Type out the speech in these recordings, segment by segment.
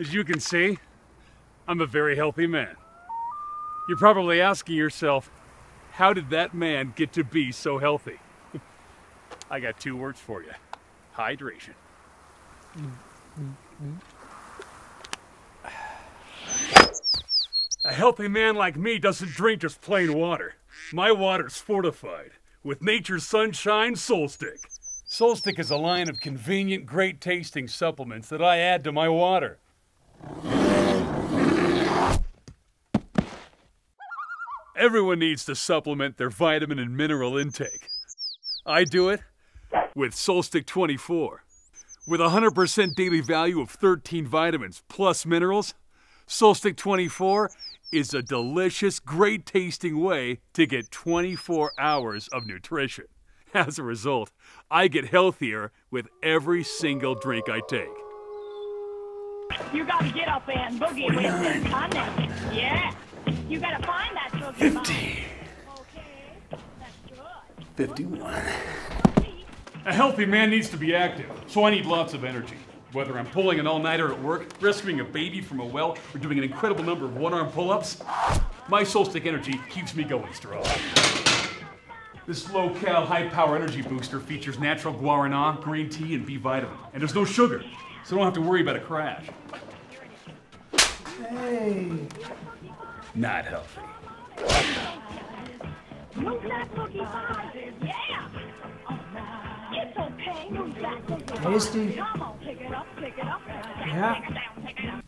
As you can see, I'm a very healthy man. You're probably asking yourself, how did that man get to be so healthy? I got 2 words for you. Hydration. A healthy man like me doesn't drink just plain water. My water's fortified with nature's sunshine Solstic. Solstic is a line of convenient, great-tasting supplements that I add to my water. Everyone needs to supplement their vitamin and mineral intake. I do it with Solstic 24. With 100% daily value of 13 vitamins plus minerals, Solstic 24 is a delicious, great-tasting way to get 24 hours of nutrition. As a result, I get healthier with every single drink I take. You gotta get up and boogie with this connect. Yeah. You gotta find that boogie. 50. Okay, that's good. 51. A healthy man needs to be active, so I need lots of energy. Whether I'm pulling an all-nighter at work, rescuing a baby from a well, or doing an incredible number of one-arm pull-ups, my Solstic energy keeps me going strong. This low-cal, high-power energy booster features natural guarana, green tea, and B vitamin. And there's no sugar, so I don't have to worry about a crash. Hey. Not healthy. Move that boogie side. Yeah. It's okay. Move that boogie. Tasty. Come on, pick it up, pick it up. Yeah. Take it down, take it up.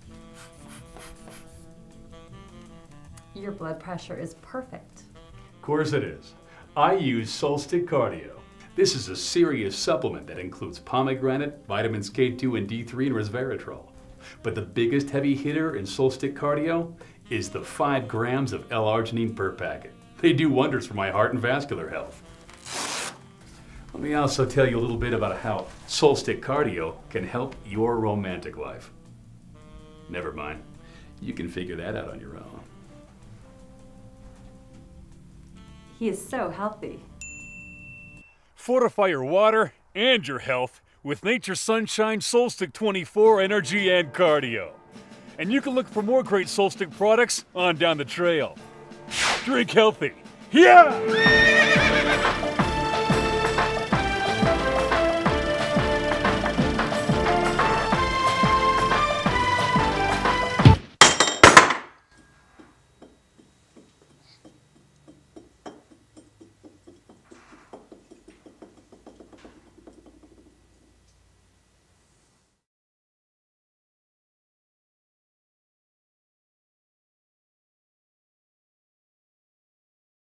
Your blood pressure is perfect. Of course it is. I use Solstic Cardio. This is a serious supplement that includes pomegranate, vitamins K2 and D3, and resveratrol. But the biggest heavy hitter in Solstic Cardio is the 5 grams of L-arginine per packet. They do wonders for my heart and vascular health. Let me also tell you a little bit about how Solstic Cardio can help your romantic life. Never mind, you can figure that out on your own. He is so healthy. Fortify your water and your health with Nature's Sunshine Solstic 24 Energy and Cardio. And you can look for more great Solstic products on down the trail. Drink healthy. Yeah!